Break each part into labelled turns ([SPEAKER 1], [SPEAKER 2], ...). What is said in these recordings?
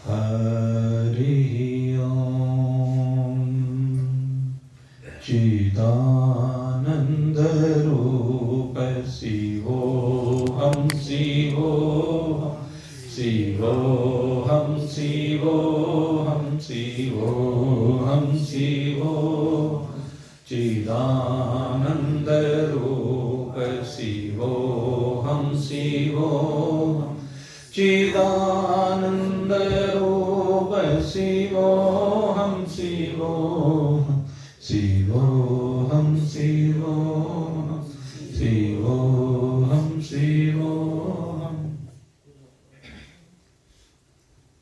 [SPEAKER 1] हरि ओम। चिदानंद रूप शिवोहम शिवोहम शिवोहम शिवोहम शिवोहम शिवोहम। चिदानंद रूप शिवोहम शिवोहम चिदानंद रूप शिवोहम शिवोहम शिवोहम शिवोहम शिवोहम शिवोहम।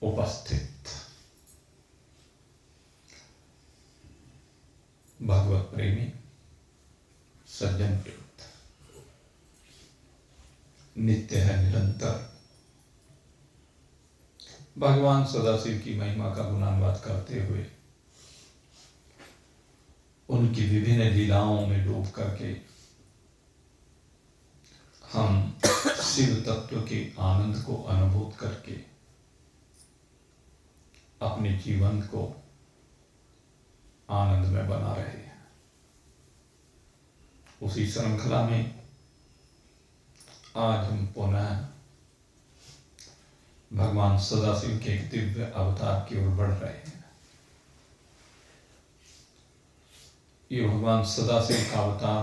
[SPEAKER 1] उपस्थित भगवत प्रेमी सज्जन प्रयुक्त नित्य है निरंतर भगवान सदाशिव की महिमा का गुणानुवाद करते हुए उनकी विभिन्न लीलाओं में डूब करके हम शिव तत्व के आनंद को अनुभूत करके अपने जीवन को आनंद में बना रहे हैं। उसी श्रृंखला में आज हम पुनः भगवान सदाशिव के एक दिव्य अवतार की ओर बढ़ रहे हैं। ये भगवान सदाशिव का अवतार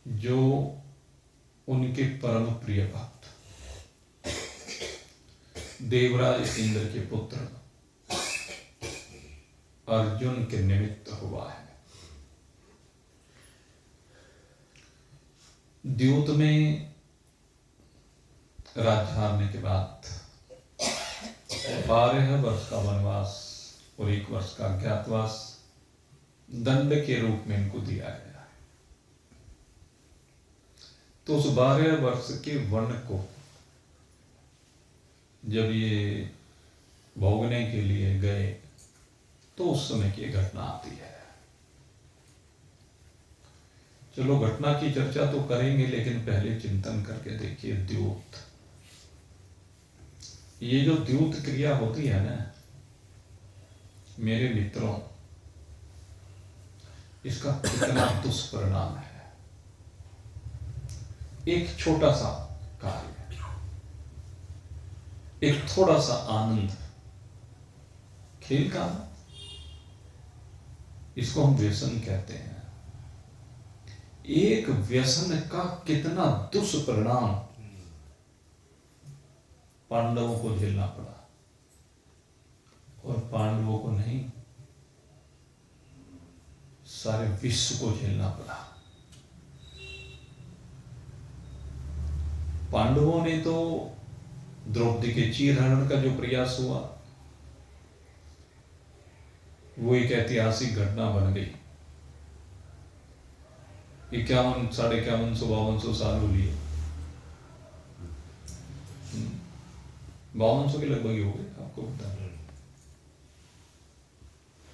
[SPEAKER 1] जो उनके परम प्रिय भक्त देवराज इंद्र के पुत्र अर्जुन के निमित्त हुआ है। द्यूत में राज्य हारने के बाद 12 वर्ष का वनवास और 1 वर्ष का अज्ञातवास दंड के रूप में इनको दिया गया है। तो उस 12 वर्ष के वन को जब ये भोगने के लिए गए तो उस समय की घटना आती है। चलो घटना की चर्चा तो करेंगे, लेकिन पहले चिंतन करके देखिए द्यूत। ये जो द्यूत क्रिया होती है ना मेरे मित्रों, इसका कितना दुष्परिणाम है। एक छोटा सा कार्य, एक थोड़ा सा आनंद, खेल का, इसको हम व्यसन कहते हैं। एक व्यसन का कितना दुष्परिणाम पांडवों को झेलना पड़ा, और पांडवों को नहीं, सारे विश्व को झेलना पड़ा। पांडवों ने तो द्रौपदी के चीरहरण का जो प्रयास हुआ वो एक ऐतिहासिक घटना बन गई। 51, 5150, 5200 साल हो लिए, 5200 के लगभग ही हो गए, आपको बता।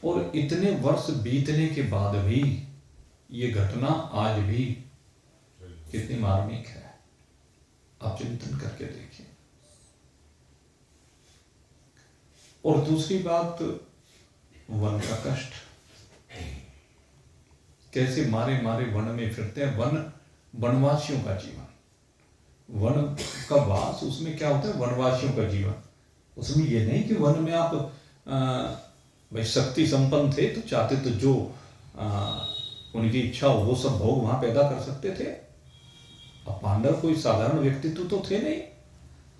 [SPEAKER 1] और इतने वर्ष बीतने के बाद भी ये घटना आज भी कितनी मार्मिक है, आप चिंतन करके देखिए। और दूसरी बात, वन का कष्ट, कैसे मारे मारे वन में फिरते हैं। वनवासियों का जीवन, वन का वास, उसमें क्या होता है, वनवासियों का जीवन। उसमें ये नहीं कि वन में आप भाई शक्ति संपन्न थे तो चाहते तो जो उनकी इच्छा हो वो सब भोग वहां पैदा कर सकते थे। अब पांडव कोई साधारण व्यक्तित्व तो थे नहीं,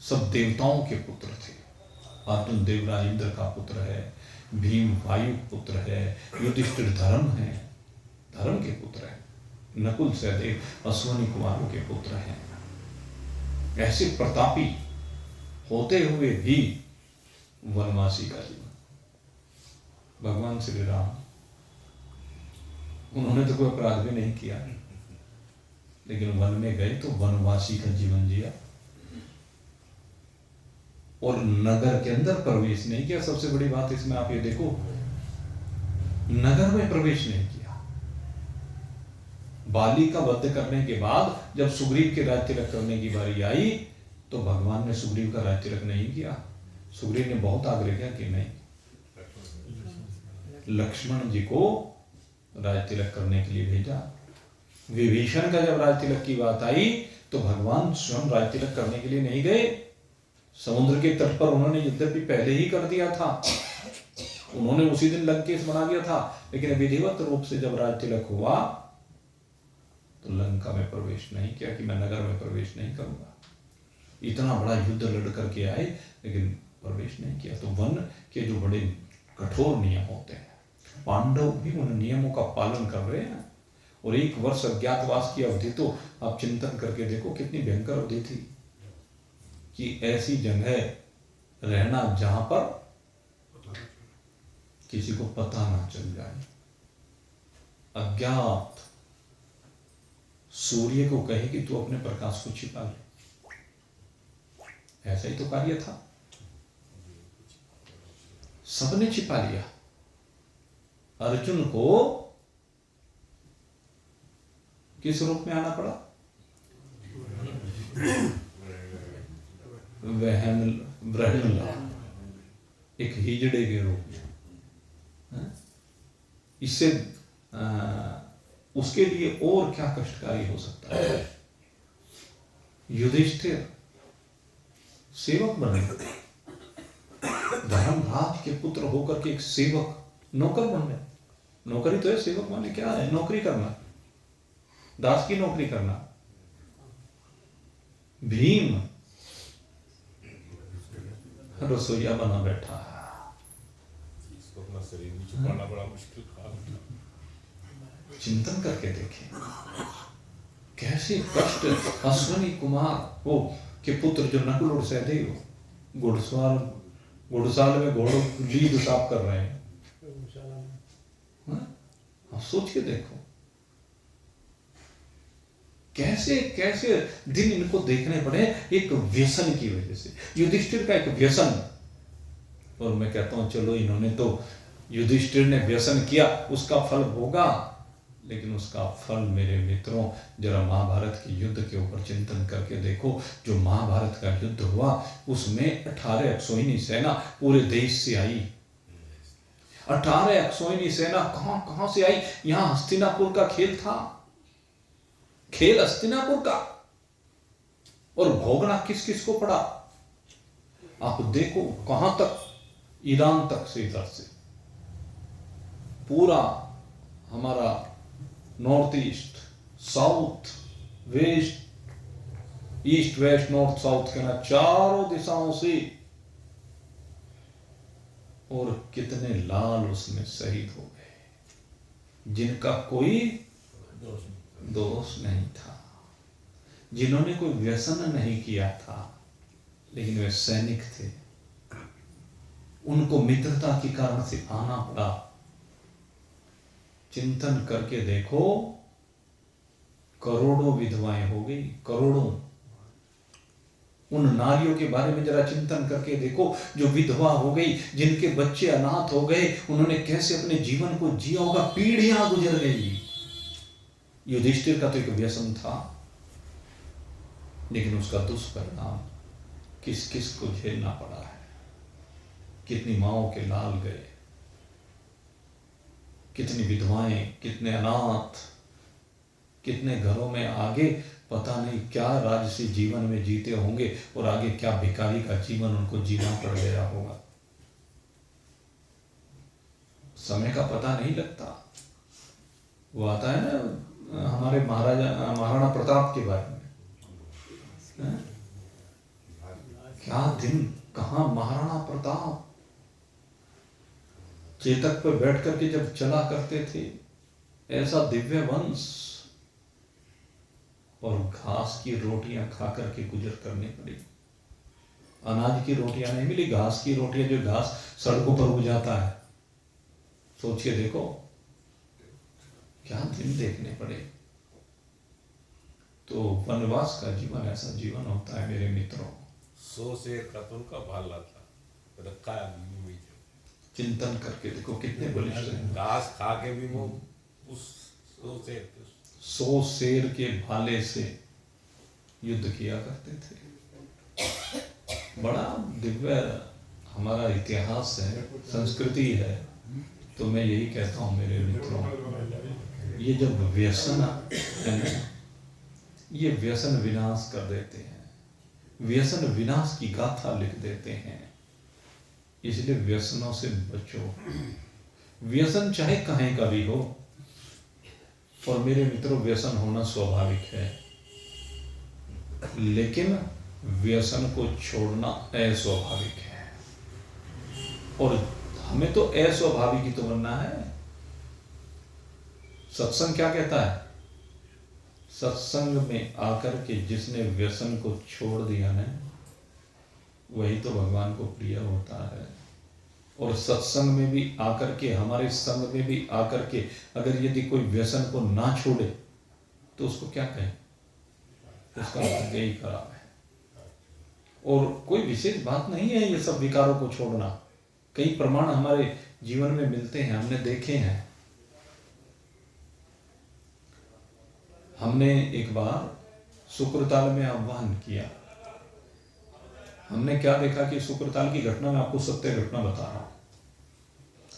[SPEAKER 1] सब देवताओं के पुत्र थे। अर्जुन देवराज इंद्र का पुत्र है, भीम वायु पुत्र है, युधिष्ठिर धर्म है, धर्म के पुत्र है, नकुल सहदेव अश्वनी कुमारों के पुत्र हैं। ऐसे प्रतापी होते हुए भी वनवासी का जीवन। भगवान श्री राम, उन्होंने तो कोई अपराध भी नहीं किया, लेकिन वन में गए तो वनवासी का जीवन जिया, और नगर के अंदर प्रवेश नहीं किया। सबसे बड़ी बात इसमें आप ये देखो, नगर में प्रवेश नहीं किया। बाली का वध करने के बाद जब सुग्रीव के राज्य तिलक करने की बारी आई तो भगवान ने सुग्रीव का राज तिलक नहीं किया। सुग्रीव ने बहुत आग्रह किया कि नहीं, लक्ष्मण जी को राज तिलक करने के लिए भेजा। विभीषण का जब राज तिलक की बात आई तो भगवान स्वयं राज तिलक करने के लिए नहीं गए। समुद्र के तट पर उन्होंने यद्यपि पहले ही कर दिया था, उन्होंने उसी दिन लंकेश बना दिया था, लेकिन विधिवत रूप से जब राज तिलक हुआ तो लंका में प्रवेश नहीं किया कि मैं नगर में प्रवेश नहीं करूंगा। इतना बड़ा युद्ध लड़ करके आए लेकिन प्रवेश नहीं किया। तो वन के जो बड़े कठोर नियम होते हैं, पांडव भी उन नियमों का पालन कर रहे हैं। और 1 वर्ष अज्ञातवास की अवधि तो आप चिंतन करके देखो कितनी भयंकर अवधि थी, कि ऐसी जगह रहना जहां पर किसी को पता ना चल जाए। अज्ञात सूर्य को कहे कि तू अपने प्रकाश को छिपा ले, ऐसा ही तो कार्य था। सबने छिपा लिया। अर्जुन को किस रूप में आना पड़ा? एक हिजड़े के रूप में। इससे उसके लिए और क्या कष्टकारी हो सकता है? युधिष्ठिर सेवक बने, धर्मराज के पुत्र होकर के एक सेवक, नौकर बन गए। नौकरी तो है, सेवक माने क्या है? नौकरी करना, दास की नौकरी करना। भीम रसोईया बना बैठा है।
[SPEAKER 2] इसको अपना शरीर भी छुपाना बड़ा मुश्किल काम था।
[SPEAKER 1] चिंतन करके देखें कैसे कष्ट। अश्वनी कुमार वो के पुत्र जो नकुल और सहदेव घुड़साल में घोड़ों लीद साफ कर रहे हैं। आप सोच के देखो कैसे कैसे दिन इनको देखने पड़े एक व्यसन की वजह से। युधिष्ठिर का एक व्यसन, और मैं कहता हूं चलो इन्होंने तो, युधिष्ठिर ने व्यसन किया, उसका फल भोगा, लेकिन उसका फल मेरे मित्रों जरा महाभारत के युद्ध के ऊपर चिंतन करके देखो। जो महाभारत का युद्ध हुआ उसमें 18 अक्षौहिणी सेना पूरे देश से आई। 18 अक्षौहिणी सेना कहां कहां से आई? यहां हस्तिनापुर का खेल था, खेल हस्तिनापुर का, और भोगना किस किस को पड़ा? आप देखो कहां तक, ईरान तक से, इधर से पूरा हमारा north east, south west, east west north south के ना, चारों दिशाओं से। और कितने लाल उसमें शहीद हो गए जिनका कोई दोष नहीं था, जिन्होंने कोई व्यसन नहीं किया था, लेकिन वे सैनिक थे। उनको मित्रता के कारण से आना पड़ा। चिंतन करके देखो, करोड़ों विधवाएं हो गई, करोड़ों। उन नारियों के बारे में जरा चिंतन करके देखो जो विधवा हो गई, जिनके बच्चे अनाथ हो गए, उन्होंने कैसे अपने जीवन को जिया होगा, पीढ़ियां गुजर गई। युधिष्ठिर का तो एक व्यसन था, लेकिन उसका दुष्परिणाम किस किस को झेलना पड़ा है। कितनी माओं के लाल गए, कितनी विधवाएं, कितने अनाथ, कितने घरों में आगे पता नहीं क्या राजसी जीवन में जीते होंगे, और आगे क्या भिखारी का जीवन उनको जीना पड़ गया होगा। समय का पता नहीं लगता। वो आता है ना हमारे महाराणा प्रताप के बारे में, क्या दिन, कहां महाराणा प्रताप चेतक पर बैठ करके जब चला करते थे, ऐसा दिव्य वंश, और घास की रोटियां खा करके गुजर करनी पड़ी। अनाज की रोटियां नहीं मिली, घास की रोटियां, जो घास सड़कों पर उग जाता है। सोच के देखो क्या दिन देखने पड़े। तो वनवास का जीवन ऐसा जीवन होता है मेरे मित्रों।
[SPEAKER 2] 100 शेर का तो उनका भाला था, रखा है अभी।
[SPEAKER 1] चिंतन करके देखो कितने बलिष्ठ हैं।
[SPEAKER 2] घास खा के भी वो उस
[SPEAKER 1] 100 शेर के भाले से युद्ध किया करते थे। बड़ा दिव्य हमारा इतिहास है, संस्कृति है। तो मैं यही कहता हूँ मेरे मित्रों, ये जब व्यसन है ना, ये व्यसन विनाश कर देते हैं, व्यसन विनाश की गाथा लिख देते हैं। इसलिए व्यसनों से बचो। व्यसन चाहे कहीं का भी हो, और मेरे मित्रों व्यसन होना स्वाभाविक है, लेकिन व्यसन को छोड़ना अस्वाभाविक है। और हमें तो अस्वाभाविक ही तो बनना है। सत्संग क्या कहता है? सत्संग में आकर के जिसने व्यसन को छोड़ दिया ना, वही तो भगवान को प्रिय होता है। और सत्संग में भी आकर के, हमारे संग में भी आकर के, अगर यदि कोई व्यसन को ना छोड़े तो उसको क्या कहें? उसका भाग्य ही खराब है। और कोई विशेष बात नहीं है ये सब विकारों को छोड़ना। कई प्रमाण हमारे जीवन में मिलते हैं, हमने देखे हैं। हमने एक बार शुक्रताल में आह्वान किया। हमने क्या देखा कि शुक्रताल की घटना में आपको सत्य घटना बता रहा हूं।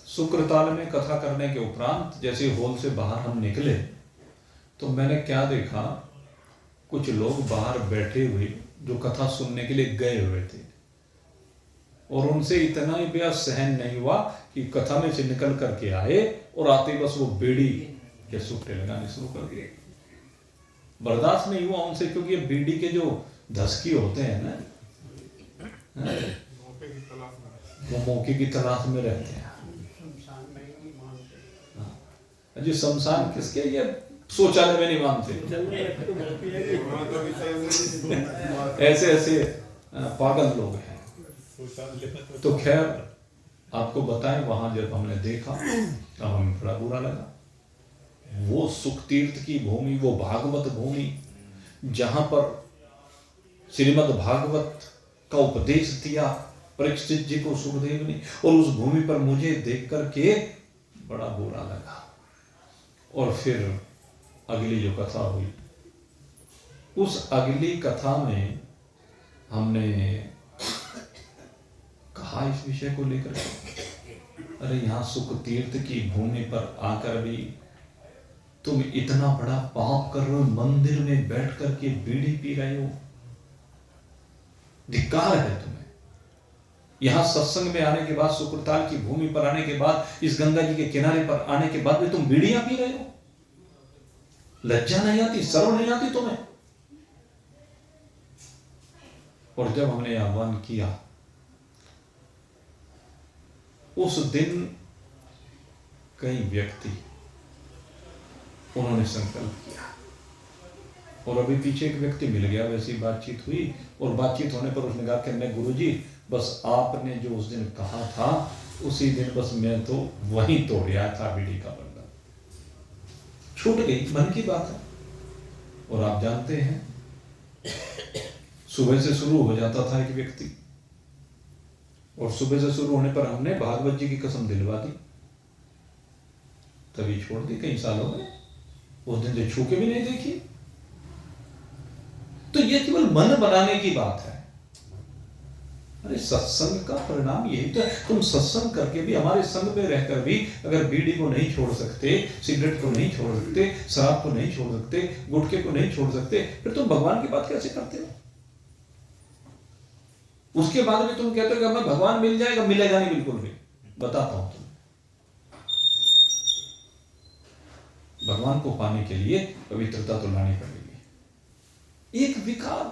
[SPEAKER 1] शुक्रताल में कथा करने के उपरांत जैसे हॉल से बाहर हम निकले तो मैंने क्या देखा, कुछ लोग बाहर बैठे हुए जो कथा सुनने के लिए गए हुए थे, और उनसे इतना ही बेहद सहन नहीं हुआ कि कथा में से निकल करके आए और आते बस वो बीड़ी के सुट्टे लगाने शुरू कर दिए। बर्दाश्त नहीं हुआ उनसे, क्योंकि ये बीड़ी के जो धसकी होते हैं ना, वो मौके की तलाश में रहते हैं। जी शमशान किसके? ये शौचालय में नहीं मानते। ऐसे ऐसे पागल लोग हैं। तो खैर आपको बताएं, वहां जब हमने देखा तब हमें बड़ा बुरा लगा। वो सुख तीर्थ की भूमि, वो भागवत भूमि, जहां पर श्रीमद् भागवत का उपदेश दिया परीक्षित जी को सुखदेव ने, और उस भूमि पर मुझे देख करके बड़ा बुरा लगा। और फिर अगली जो कथा हुई, उस अगली कथा में हमने कहा इस विषय को लेकर, अरे यहाँ सुख तीर्थ की भूमि पर आकर भी तुम इतना बड़ा पाप कर रहे हो, मंदिर में बैठ करके बीड़ी पी रहे हो, धिक्कार है तुम्हें। यहां सत्संग में आने के बाद, शुक्रताल की भूमि पर आने के बाद, इस गंगा जी के किनारे पर आने के बाद भी तुम बीड़ियां पी रहे हो। लज्जा नहीं आती, शर्म नहीं आती तुम्हें? और जब हमने आह्वान किया, उस दिन कई व्यक्ति उन्होंने संकल्प किया, और अभी पीछे एक व्यक्ति मिल गया, वैसी बातचीत हुई, और बातचीत होने पर उसने कहा कि नहीं गुरुजी, बस आपने जो उस दिन कहा था उसी दिन बस मैं तो वहीं तोड़ आया था बीड़ी का बंधन, छूट गई, मन की बात है। और आप जानते हैं, सुबह से शुरू हो जाता था एक व्यक्ति, और सुबह से शुरू होने पर हमने भागवत जी की कसम दिलवा दी, तभी छोड़ दी कई सालों में। उस दिन से छू के भी नहीं देखी। तो ये केवल मन बनाने की बात है। अरे सत्संग का परिणाम यही तो है। तुम सत्संग करके भी, हमारे संग में रहकर भी अगर बीड़ी को नहीं छोड़ सकते, सिगरेट को नहीं छोड़ सकते, शराब को नहीं छोड़ सकते, गुटखे को नहीं छोड़ सकते, फिर तुम भगवान की बात कैसे करते हो? उसके बाद भी तुम कहते हो कि हमें भगवान मिल जाएगा। मिलेगा नहीं बिल्कुल भी, बताता हूं तुम्हें। भगवान को पाने के लिए पवित्रता तो लानी पड़ेगी। एक विकार,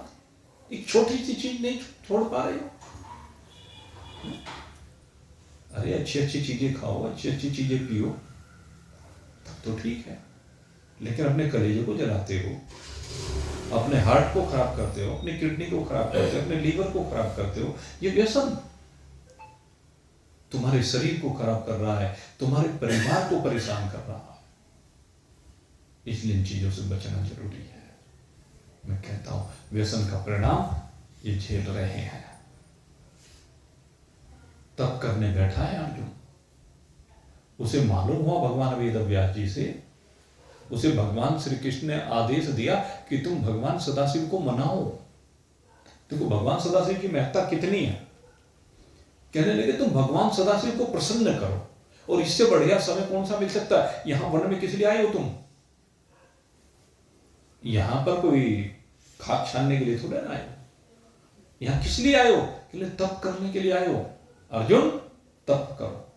[SPEAKER 1] एक छोटी सी चीज नहीं छोड़ पा रहे हो। अरे अच्छी अच्छी चीजें खाओ, अच्छी अच्छी चीजें पियो, तब तो ठीक है, लेकिन अपने कलेजे को जलाते हो, अपने हार्ट को खराब करते हो, अपनी किडनी को खराब करते हो, अपने लीवर को खराब करते हो। ये व्यसन तुम्हारे शरीर को खराब कर रहा है, तुम्हारे परिवार को परेशान कर रहा है। इसलिए इन चीजों से बचना जरूरी है। मैं कहता हूं व्यसन का परिणाम ये झेल रहे हैं। तब करने बैठा है अर्जुन, उसे मालूम हुआ भगवान वेद व्यास जी से, उसे भगवान श्री कृष्ण ने आदेश दिया कि तुम भगवान सदाशिव को मनाओ, देखो भगवान सदाशिव की महत्ता कितनी है। कहने लगे तुम भगवान सदाशिव को प्रसन्न करो, और इससे बढ़िया समय कौन सा मिल सकता है। यहां वन में किस लिए आए हो तुम? यहां पर कोई खाद छानने के लिए थोड़े ना आए हो। यहां किस लिए आए हो? के लिए तप करने के लिए आए हो। अर्जुन तप करो,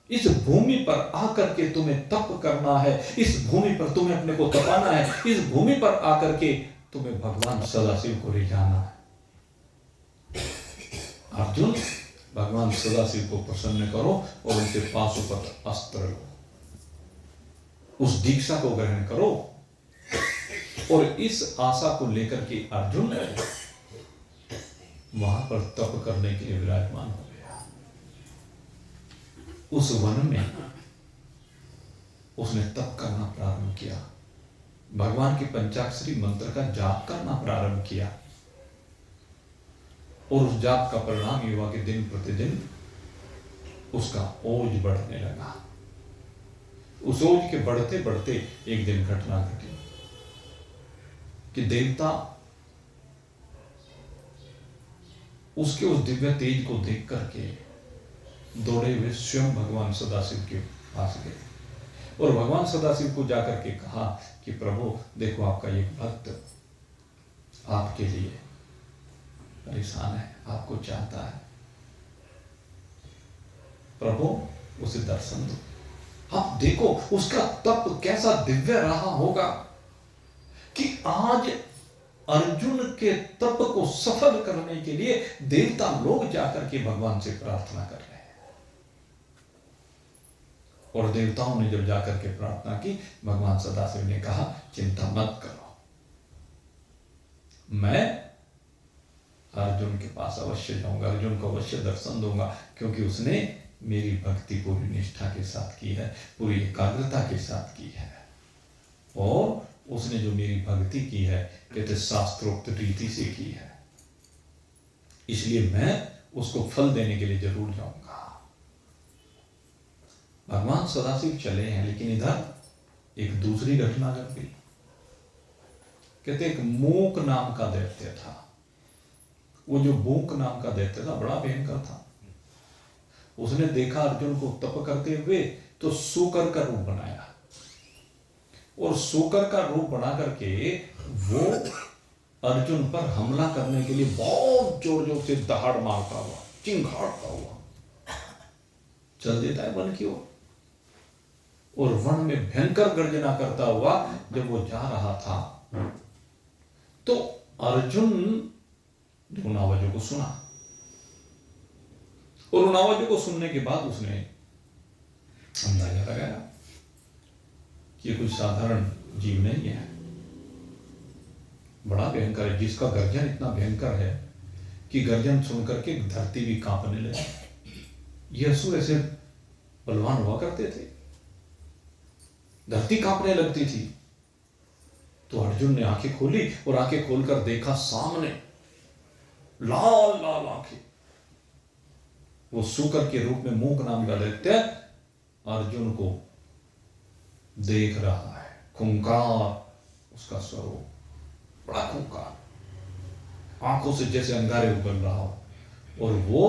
[SPEAKER 1] इस भूमि पर आकर के तुम्हें तप करना है, इस भूमि पर तुम्हें अपने को तपाना है, इस भूमि पर आकर के तुम्हें भगवान सदाशिव को ले जाना है। अर्जुन भगवान सदाशिव को प्रसन्न करो और उनके पासों पर अस्त्र लो, उस दीक्षा को ग्रहण करो। और इस आशा को लेकर के अर्जुन वहां पर तप करने के लिए विराजमान हो गया। उस वन में उसने तप करना प्रारंभ किया, भगवान के पंचाक्षरी मंत्र का जाप करना प्रारंभ किया। और उस जाप का परिणाम ये हुआ कि दिन प्रतिदिन उसका ओज बढ़ने लगा। उस ओज के बढ़ते बढ़ते एक दिन घटना घटी कि देवता उसके उस दिव्य तेज को देख करके दौड़े हुए स्वयं भगवान सदाशिव के पास गए और भगवान सदाशिव को जाकर के कहा कि प्रभु देखो, आपका एक भक्त आपके लिए परेशान है, आपको चाहता है, प्रभु उसे दर्शन दो। आप देखो उसका तप कैसा दिव्य रहा होगा कि आज अर्जुन के तप को सफल करने के लिए देवता लोग जाकर के भगवान से प्रार्थना कर रहे हैं। और देवताओं ने जब जाकर के प्रार्थना की, भगवान सदाशिव ने कहा चिंता मत करो, मैं अर्जुन के पास अवश्य जाऊंगा, अर्जुन को अवश्य दर्शन दूंगा, क्योंकि उसने मेरी भक्ति पूरी निष्ठा के साथ की है, पूरी एकाग्रता के साथ की है, और उसने जो मेरी भक्ति की है कहते शास्त्रोक्त रीति से की है, इसलिए मैं उसको फल देने के लिए जरूर जाऊंगा। भगवान सदाशिव चले हैं, लेकिन इधर एक दूसरी घटना घट गई। कहते एक मूक नाम का दैत्य था। वो जो मूक नाम का दैत्य था बड़ा भयंकर था। उसने देखा अर्जुन को तप करते हुए तो सूकर का रूप बनाया, और सूकर का रूप बना करके वो अर्जुन पर हमला करने के लिए बहुत जोर जोर से दहाड़ मारता हुआ, चिंघाड़ता हुआ चल देता है वन की ओर। और वन में भयंकर गर्जना करता हुआ जब वो जा रहा था तो अर्जुन ने उन आवाजों को सुना, और उन आवाजों को सुनने के बाद उसने अंदाजा लगाया कि ये कोई साधारण जीव नहीं है, बड़ा भयंकर है, जिसका गर्जन इतना भयंकर है कि गर्जन सुनकर के धरती भी कांपने लगी। ये असुर ऐसे बलवान हुआ करते थे, धरती कांपने लगती थी। तो अर्जुन ने आंखें खोली और आंखें खोलकर देखा सामने लाल लाल आंखें, वो सूकर के रूप में मूक नाम का दैत्य अर्जुन को देख रहा है। खूंखार उसका स्वरूप, बड़ा खूंखार, आंखों से जैसे अंगारे उगल रहा हो, और वो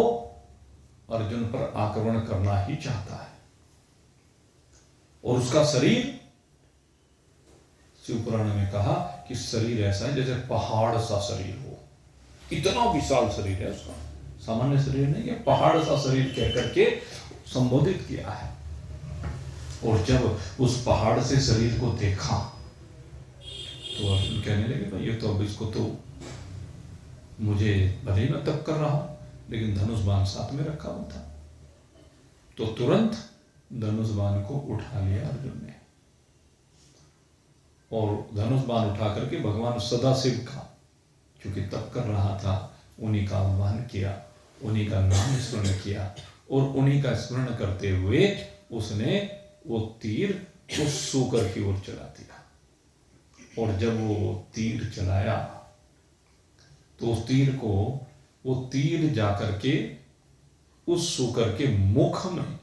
[SPEAKER 1] अर्जुन पर आक्रमण करना ही चाहता है। और उसका शरीर, शिव पुराण में कहा कि शरीर ऐसा है जैसे पहाड़ सा शरीर हो, इतना विशाल शरीर है उसका, सामान्य शरीर नहीं है, पहाड़ सा शरीर कह करके संबोधित किया है। और जब उस पहाड़ से शरीर को देखा तो अर्जुन कहने लगे भाई ये तो अब इसको तो मुझे भले ही मैं तप कर रहा हूं, लेकिन धनुष बाण साथ में रखा हुआ था। तो तुरंत धनुष बाण को उठा लिया अर्जुन ने, और धनुष बाण उठा करके भगवान सदाशिव का, क्योंकि तप कर रहा था, उन्हीं का आह्वान किया, उन्हीं का नाम स्मरण किया, और उन्हीं का स्मरण करते हुए उसने वो तीर उस सूकर की ओर चला दिया। और जब वो तीर चलाया तो उस तीर को, वो तीर जाकर के उस सूकर के मुख में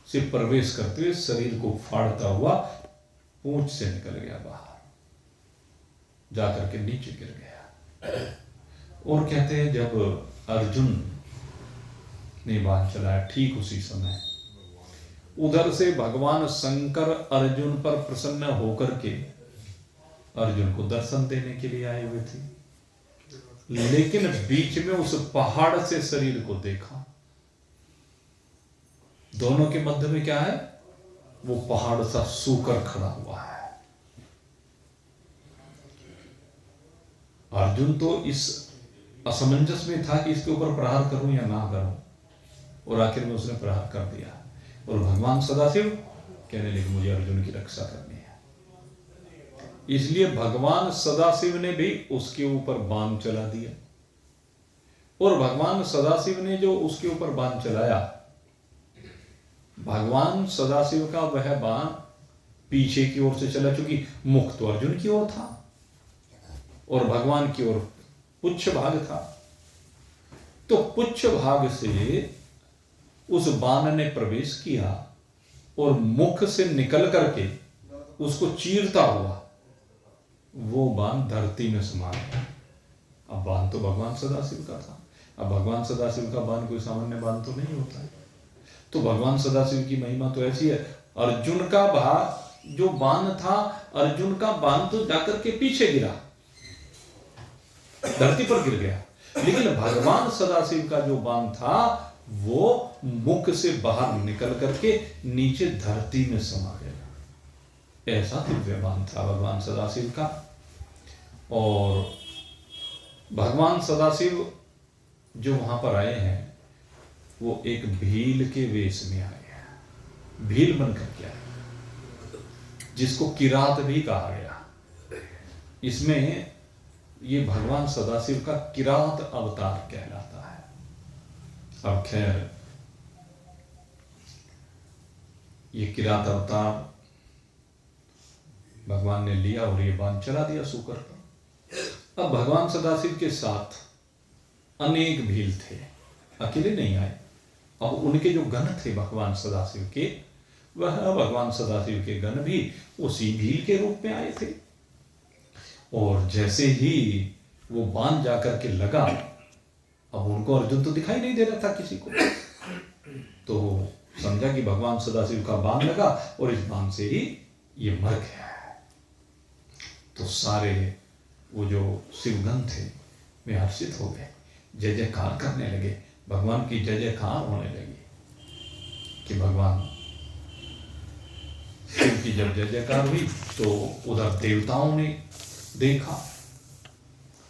[SPEAKER 1] से प्रवेश करते हुए शरीर को फाड़ता हुआ पूंछ से निकल गया बाहर, जाकर के नीचे गिर गया। और कहते हैं जब अर्जुन ने बाण चलाया, ठीक उसी समय उधर से भगवान शंकर अर्जुन पर प्रसन्न होकर के अर्जुन को दर्शन देने के लिए आए हुए थे, लेकिन बीच में उस पहाड़ से शरीर को देखा। दोनों के मध्य में क्या है? वो पहाड़ सा सूकर खड़ा हुआ है। अर्जुन तो इस असमंजस में था कि इसके ऊपर प्रहार करूं या ना करूं, और आखिर में उसने प्रहार कर दिया। और भगवान सदाशिव कहने लगे मुझे अर्जुन की रक्षा करनी है। इसलिए भगवान सदाशिव ने भी उसके ऊपर बाण चला दिया, और भगवान सदाशिव ने जो उसके ऊपर बाण चलाया, भगवान सदाशिव का वह बाण पीछे की ओर से चला, क्योंकि मुख तो अर्जुन की ओर था और भगवान की ओर पुच्छ भाग था। तो पुच्छ भाग से उस बाण ने प्रवेश किया और मुख से निकल करके उसको चीरता हुआ वो बाण धरती में समा गया। अब बाण तो भगवान सदाशिव का था। अब भगवान सदाशिव का बाण कोई सामान्य बाण तो नहीं होता है। तो भगवान सदाशिव की महिमा तो ऐसी है, अर्जुन का जो बाण था, अर्जुन का बाण तो जाकर के पीछे गिरा, धरती पर गिर गया, लेकिन भगवान सदाशिव का जो बाण था वो मुख से बाहर निकल करके नीचे धरती में समा गया। ऐसा दिव्य बाण था भगवान सदाशिव का। और भगवान सदाशिव जो वहां पर आए हैं वो एक भील के वेश में आए हैं, भील बनकर के आए, जिसको किरात भी कहा गया। इसमें ये भगवान सदाशिव का किरात अवतार कहलाता है। अब खैर ये किरात अवतार भगवान ने लिया और ये बाण चला दिया सूकर पर। अब भगवान सदाशिव के साथ अनेक भील थे, अकेले नहीं आए। अब उनके जो गण थे भगवान सदाशिव के, वह भगवान सदाशिव के गण भी उसी भील के रूप में आए थे। और जैसे ही वो बाण जाकर के लगा, अब उनको अर्जुन तो दिखाई नहीं दे रहा था किसी को, तो समझा कि भगवान सदाशिव का बाण लगा और इस बाण से ही ये मर गया है। तो सारे वो जो शिवगण थे वे हर्षित हो गए, जय जयकार करने लगे, भगवान की जय जयकार होने लगी कि भगवान शिव की जब जय जयकार हुई तो उधर देवताओं ने देखा,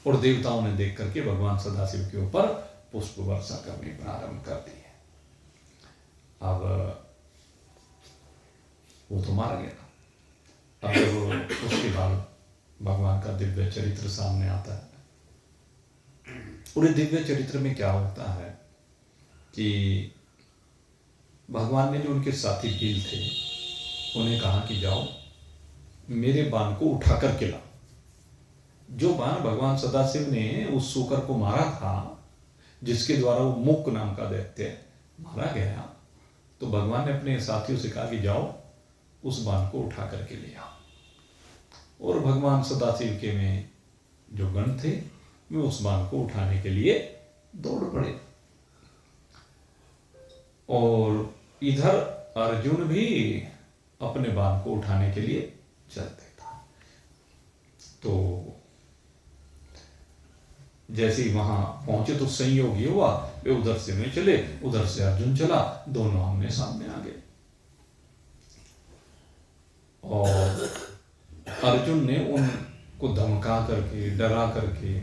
[SPEAKER 1] और देवताओं ने देख करके भगवान सदाशिव के ऊपर पुष्प वर्षा करनी प्रारंभ कर दी है। अब वो तो मारा गया। अब उसके बाद भगवान का दिव्य चरित्र सामने आता है, और इस दिव्य चरित्र में क्या होता है कि भगवान ने जो उनके साथी भील थे उन्हें कहा कि जाओ मेरे बाण को उठा करके लाओ। जो बाण भगवान सदाशिव ने उस सूकर को मारा था, जिसके द्वारा वो मुक नाम का दैत्य मारा गया, तो भगवान ने अपने साथियों से कहा कि जाओ उस बाण को उठा करके ले आओ। और भगवान सदाशिव के में जो गण थे वे उस बाण को उठाने के लिए दौड़ पड़े। और इधर अर्जुन भी अपने बाण को उठाने के लिए चलते था। तो जैसे ही वहां पहुंचे तो संयोग ये हुआ, वे उधर से वे चले, उधर से अर्जुन चला, दोनों आमने सामने आ गए। और अर्जुन ने उनको धमका करके, डरा करके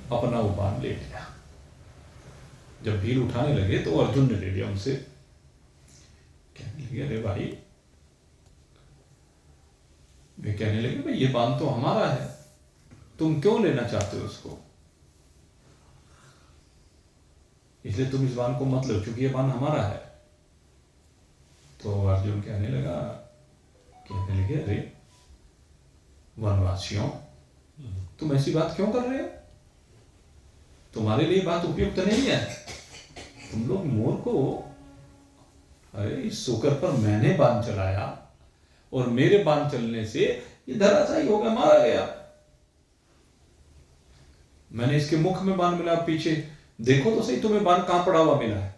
[SPEAKER 1] अपना वो बाण ले लिया। जब भील उठाने लगे तो अर्जुन ने ले लिया उनसे। कहने लगे अरे भाई, वे कहने लगे भाई ये बाण तो हमारा है, तुम क्यों लेना चाहते हो उसको? इसलिए तुम इस बाण को मत लो, क्योंकि ये बाण हमारा है। तो अर्जुन कहने लगे अरे वनवासियों, तुम ऐसी बात क्यों कर रहे हो? तुम्हारे लिए बात उपयुक्त नहीं है। तुम लोग मूर्ख हो। अरे इस सूकर पर मैंने बाण चलाया और मेरे बाण चलने से ये धराशायी हो गया, मारा गया। मैंने इसके मुख में बाण मिला, पीछे देखो तो सही तुम्हें बाण कहां पड़ा हुआ मिला है।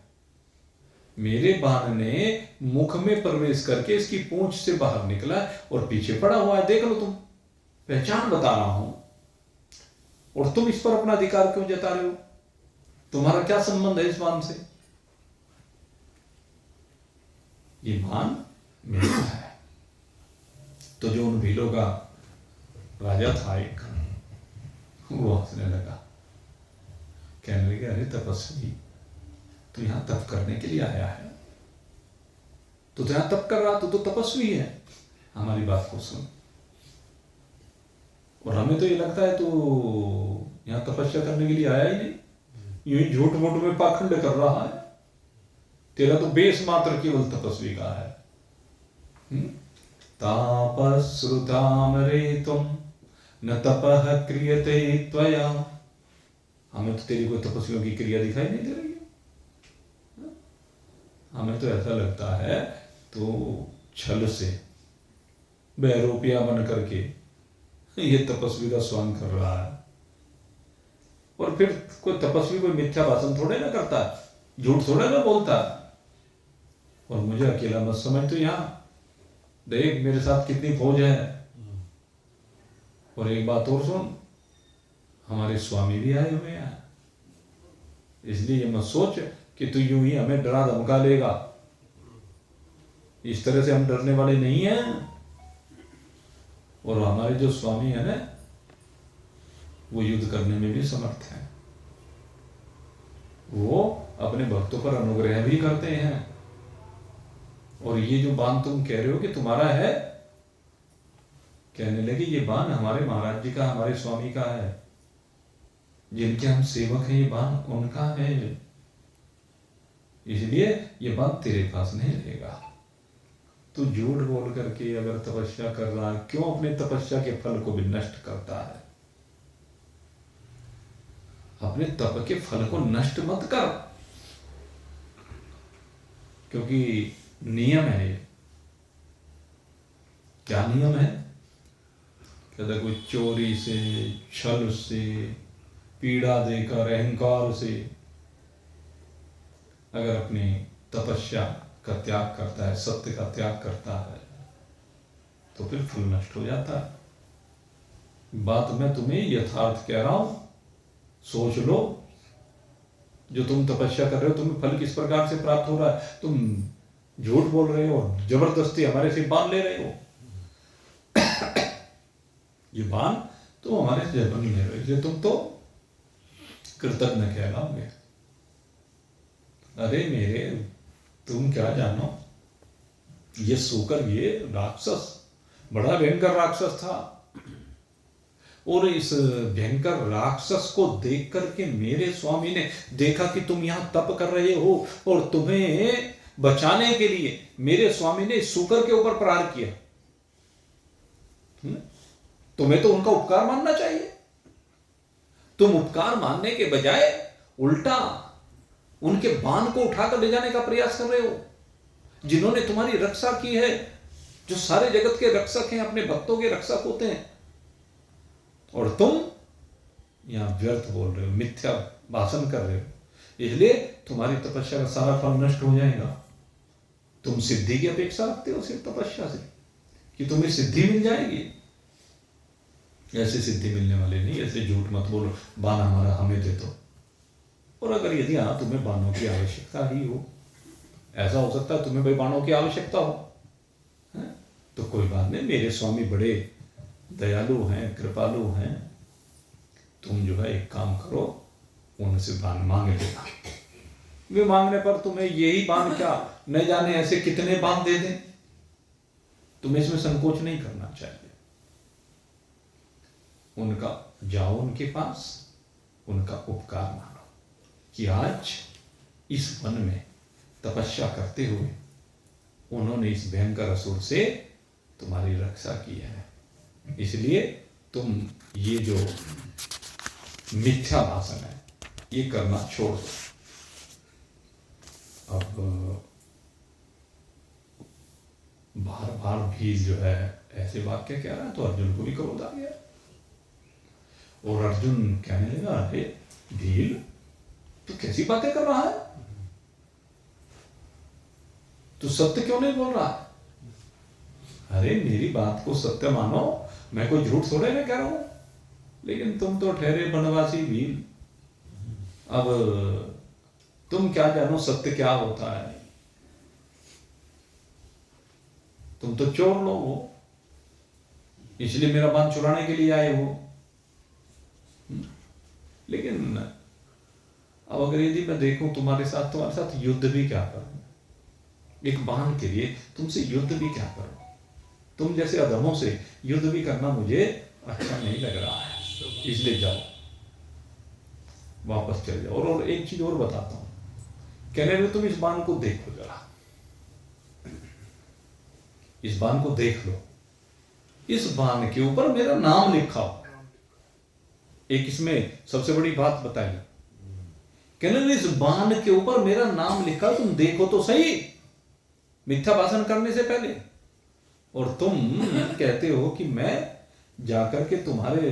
[SPEAKER 1] मेरे बाण ने मुख में प्रवेश करके इसकी पूंछ से बाहर निकला और पीछे पड़ा हुआ है, देख लो तुम, पहचान बता रहा हूं। और तुम इस पर अपना अधिकार क्यों जता रहे हो? तुम्हारा क्या संबंध है इस बाण से? ये बाण मेरा है। तो जो उन भीलों का राजा था एक, वो हंसने लगा, कहने लगे अरे तपस्वी, तू यहां तप करने के लिए आया है, तू तो यहां तप कर रहा, तू तो तपस्वी है, हमारी बात को सुन। और हमें तो ये लगता है तू यहां तपस्या करने के लिए आया ही नहीं, यूं ही झूठ मूठ में पाखंड कर रहा है, तेरा तो बेस मात्र केवल तपस्वी का है। तापश्रुताम रेतुम न तपः क्रियते त्वया। हमें तो तेरी कोई तपस्वियों की क्रिया दिखाई नहीं दे रही है। हमें तो ऐसा लगता है तो छल से बहरूपिया बन करके ये तपस्वी का स्वांग कर रहा है। और फिर कोई तपस्वी कोई मिथ्या भाषण थोड़े ना करता है, झूठ थोड़े ना बोलता है। और मुझे अकेला मत समझ, तो यहां देख मेरे साथ कितनी फौज है। और एक बात और सुन, हमारे स्वामी भी आए हुए हैं, इसलिए ये मत सोच कि तू यूं ही हमें डरा धमका लेगा। इस तरह से हम डरने वाले नहीं हैं। और हमारे जो स्वामी है ना, वो युद्ध करने में भी समर्थ हैं, वो अपने भक्तों पर अनुग्रह भी करते हैं। और ये जो बाण तुम कह रहे हो कि तुम्हारा है, कहने लगे ये बाण हमारे महाराज जी का, हमारे स्वामी का है, जिनके हम सेवक हैं, ये बाण उनका है, इसलिए ये बाण तेरे पास नहीं रहेगा। तू झूठ बोल करके अगर तपस्या कर रहा है, क्यों अपने तपस्या के फल को भी नष्ट करता है? अपने तप के फल को नष्ट मत कर, क्योंकि नियम है ये। क्या नियम है? कहता कोई चोरी से, छल से, पीड़ा देकर, अहंकार से अगर अपनी तपस्या का त्याग करता है, सत्य का त्याग करता है, तो फिर फल नष्ट हो जाता है। बात मैं तुम्हें यथार्थ कह रहा हूं, सोच लो। जो तुम तपस्या कर रहे हो, तुम्हें फल किस प्रकार से प्राप्त हो रहा है? तुम झूठ बोल रहे हो, जबरदस्ती हमारे से बांध ले रहे हो। ये बाण तुम हमारे से जबरन ले रहे हो, इसलिए तुम तो कृतज्ञ कहलाओगे। अरे मेरे, तुम क्या जानो, ये सोकर, ये राक्षस बड़ा भयंकर राक्षस था। और इस भयंकर राक्षस को देख करके मेरे स्वामी ने देखा कि तुम यहां तप कर रहे हो, और तुम्हें बचाने के लिए मेरे स्वामी ने सूकर के ऊपर प्रहार किया। तुम्हें तो उनका उपकार मानना चाहिए। तुम उपकार मानने के बजाय उल्टा उनके बाण को उठाकर ले जाने का प्रयास कर रहे हो, जिन्होंने तुम्हारी रक्षा की है, जो सारे जगत के रक्षक हैं, अपने भक्तों के रक्षक होते हैं। और तुम यहां व्यर्थ बोल रहे हो, मिथ्या भाषण कर रहे हो, इसलिए तुम्हारी तपस्या का सारा फल नष्ट हो जाएगा। तुम सिद्धि की अपेक्षा रखते हो सिर्फ तपस्या से, कि तुम्हें सिद्धि मिल जाएगी। ऐसे सिद्धि मिलने वाले नहीं, ऐसे झूठ मत बोलो, बाण हमारा हमें दे दो। और अगर यदि हाँ तुम्हें बाणों की आवश्यकता ही हो, ऐसा हो सकता है तुम्हें भाई बाणों की आवश्यकता हो, तो कोई बात नहीं, मेरे स्वामी बड़े दयालु हैं, कृपालु हैं। तुम जो है एक काम करो, उनसे बाण मांग लेना। वे मांगने पर तुम्हें यही बाण क्या, न जाने ऐसे कितने बाण दे दें। तुम्हें इसमें संकोच नहीं करना चाहिए। उनका जाओ, उनके पास उनका उपकार मानो कि आज इस वन में तपस्या करते हुए उन्होंने इस भयंकर असुर से तुम्हारी रक्षा की है, इसलिए तुम ये जो मिथ्या भाषण है ये करना छोड़ दो। अब बार बार भील जो है ऐसे वाक्य कह रहा है, तो अर्जुन को भी क्रोध आ गया। और अर्जुन कहने लगा, अरे भील तू कैसी बातें कर रहा है, तू सत्य क्यों नहीं बोल रहा है? अरे मेरी बात को सत्य मानो, मैं कोई झूठ थोड़े ना कह रहा हूं, लेकिन तुम तो ठहरे बनवासी भील, अब तुम क्या जानो सत्य क्या होता है, तुम तो चोर लोग हो, इसलिए मेरा बाण चुराने के लिए आए हो। लेकिन अब अगर यदि मैं देखूं तुम्हारे साथ युद्ध भी क्या करूं, एक बाण के लिए तुमसे युद्ध भी क्या करूं, तुम जैसे अधमों से युद्ध भी करना मुझे अच्छा नहीं लग रहा है, इसलिए जाओ वापस चले जाओ। और एक चीज और बताता हूं, कहने लगे तुम इस बाण को देखो जरा, इस बाण को देख लो, इस बाण के ऊपर मेरा नाम लिखा हो। एक इसमें सबसे बड़ी बात बताई, कहने लगे इस बाण के ऊपर मेरा नाम लिखा, तुम देखो तो सही, मिथ्या भाषण करने से पहले। और तुम कहते हो कि मैं जाकर के तुम्हारे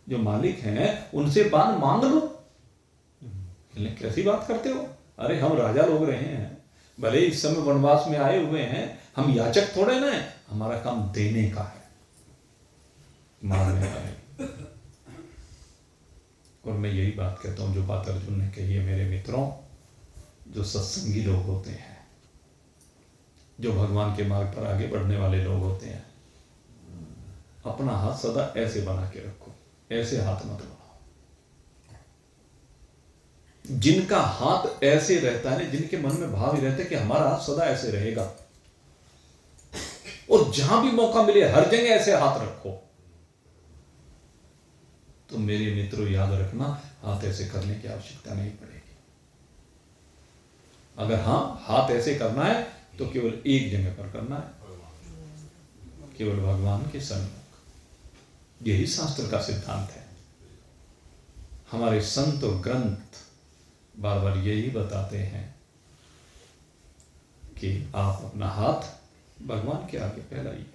[SPEAKER 1] जो मालिक हैं उनसे बाण मांग लो, कैसी बात करते हो? अरे हम राजा लोग रहे हैं, भले इस समय वनवास में आए हुए हैं, हम याचक थोड़े ना, हमारा काम देने का है, मांगने का है। और मैं यही बात कहता हूं जो बात अर्जुन ने कही है, मेरे मित्रों, जो सत्संगी लोग होते हैं, जो भगवान के मार्ग पर आगे बढ़ने वाले लोग होते हैं, अपना हाथ सदा ऐसे बना के रखो, ऐसे हाथ मत बनाओ। जिनका हाथ ऐसे रहता है, जिनके मन में भाव ही रहता है कि हमारा हाथ सदा ऐसे रहेगा, और जहां भी मौका मिले हर जगह ऐसे हाथ रखो, तो मेरे मित्रों याद रखना, हाथ ऐसे करने की आवश्यकता नहीं पड़ेगी। अगर हां हाथ ऐसे करना है तो केवल एक जगह पर करना है, केवल भगवान के सन्मुख। यही शास्त्र का सिद्धांत है। हमारे संत और ग्रंथ बार बार यही बताते हैं कि आप अपना हाथ भगवान के आगे फैलाइए।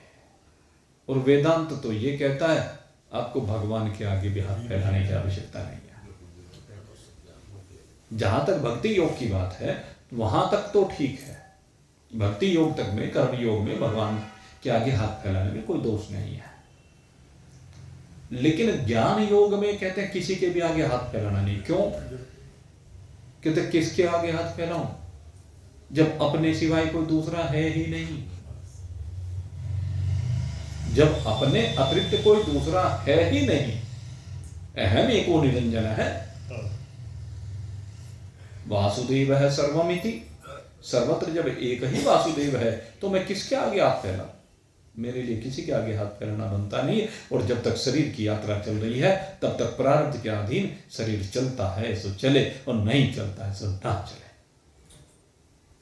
[SPEAKER 1] और वेदांत तो ये कहता है आपको भगवान के आगे भी हाथ फैलाने की आवश्यकता नहीं है। जहां तक भक्ति योग की बात है वहां तक तो ठीक है, भक्ति योग तक में, कर्म योग में भगवान के आगे हाथ फैलाने में कोई दोष नहीं है। लेकिन ज्ञान योग में कहते हैं किसी के भी आगे हाथ फैलाना नहीं। क्यों कहते किसके आगे हाथ फैलाऊं जब अपने सिवाय कोई दूसरा है ही नहीं, जब अपने अतिरिक्त कोई दूसरा है ही नहीं। अहम एको निरंजन है, वासुदेव है सर्वमिति, सर्वत्र जब एक ही वासुदेव है तो मैं किसके आगे हाथ फैलाऊं? मेरे लिए किसी के आगे हाथ फैलाना बनता नहीं है। और जब तक शरीर की यात्रा चल रही है तब तक प्रारब्ध के अधीन शरीर चलता है सो चले और नहीं चलता है सो ना चले।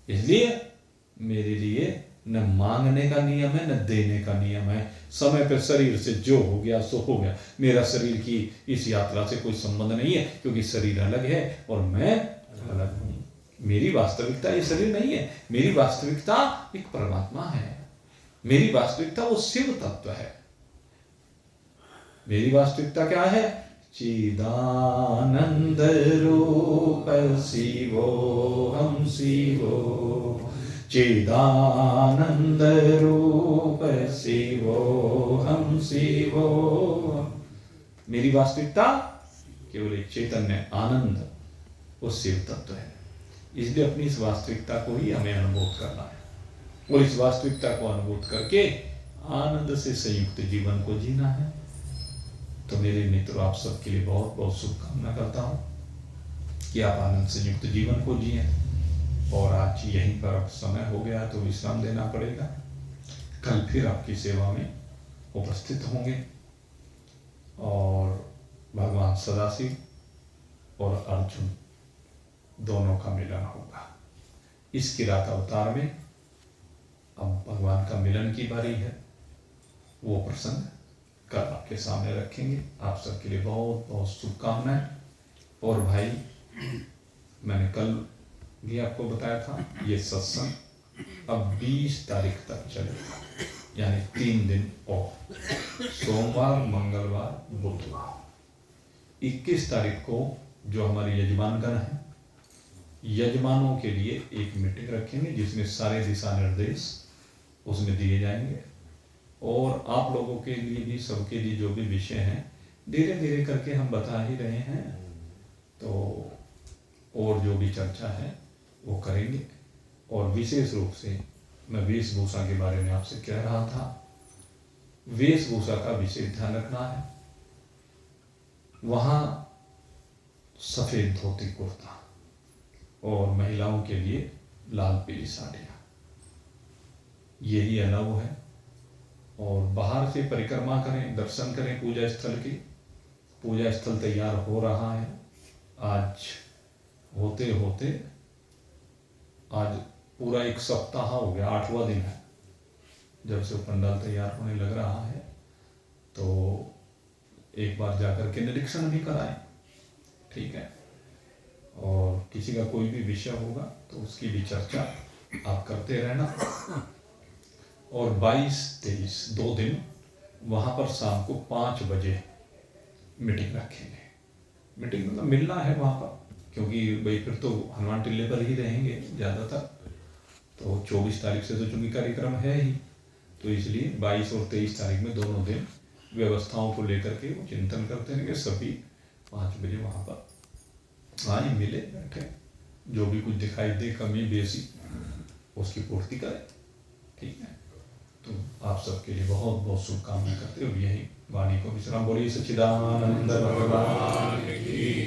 [SPEAKER 1] इसलिए मेरे लिए न मांगने का नियम है न देने का नियम है। समय पर शरीर से जो हो गया सो हो गया। मेरा शरीर की इस यात्रा से कोई संबंध नहीं है, क्योंकि शरीर अलग है और मैं अलग हूं। मेरी वास्तविकता ये शरीर नहीं है, मेरी वास्तविकता एक परमात्मा है, मेरी वास्तविकता वो शिव तत्व है। मेरी वास्तविकता क्या है? चिदानंद रूप शिवो हम शिवो, चिदानंद रूप शिवो हम शिवो। मेरी वास्तविकता केवल एक चैतन्य आनंद वो शिव तत्व है। इसलिए अपनी इस वास्तविकता को ही हमें अनुभव करना है और इस वास्तविकता को अनुभूत करके आनंद से संयुक्त जीवन को जीना है। तो मेरे मित्रों, आप सबके लिए बहुत बहुत शुभकामना करता हूं कि आप आनंद संयुक्त जीवन को जिए। और आज यहीं पर अब समय हो गया तो विश्राम देना पड़ेगा। कल फिर आपकी सेवा में उपस्थित होंगे और भगवान सदाशिव और अर्जुन दोनों का मिलन होगा। इस किरात अवतार में अब भगवान का मिलन की बारी है। वो प्रसंग कल आपके सामने रखेंगे। आप सबके लिए बहुत बहुत शुभकामनाएं। और भाई, मैंने कल भी आपको बताया था ये सत्संग अब 20 तारीख तक चलेगा, यानी 3 दिन और, सोमवार, मंगलवार, बुधवार। 21 तारीख को जो हमारे यजमानगण हैं, यजमानों के लिए एक मीटिंग रखेंगे जिसमें सारे दिशा निर्देश उसमें दिए जाएंगे, और आप लोगों के लिए भी, सबके लिए जो भी विषय हैं धीरे धीरे करके हम बता ही रहे हैं। तो और जो भी चर्चा है वो करेंगे। और विशेष रूप से मैं वेशभूषा के बारे में आपसे कह रहा था, वेशभूषा का विशेष ध्यान रखना है। वहाँ सफ़ेद धोती कुर्ता और महिलाओं के लिए लाल पीली साड़ियाँ, यही अलाउ है। और बाहर से परिक्रमा करें, दर्शन करें पूजा स्थल की। पूजा स्थल तैयार हो रहा है, आज होते होते आज पूरा 1 सप्ताह हो गया, 8वां दिन है जब से पंडाल तैयार होने लग रहा है। तो एक बार जाकर के निरीक्षण भी कराएं, ठीक है। और किसी का कोई भी विषय होगा तो उसकी भी चर्चा आप करते रहना। और 22-23 2 दिन वहाँ पर शाम को 5 बजे मीटिंग रखेंगे। मीटिंग मतलब मिलना है वहाँ पर, क्योंकि भाई फिर तो हनुमान टिल्ले पर ही रहेंगे ज़्यादातर। तो 24 तारीख से तो चूँकि कार्यक्रम है ही, तो इसलिए 22 और 23 तारीख में दोनों दिन व्यवस्थाओं को लेकर के वो चिंतन करते रहेंगे। सभी 5 बजे वहाँ पर आए, मिले, बैठे, जो भी कुछ दिखाई दे कमी बेसी उसकी पूर्ति करें, ठीक है। तो आप सबके लिए बहुत बहुत शुभकामनाएं करते हुए यही वाणी को विश्राम। बोलिए सच्चिदानंद भगवान की।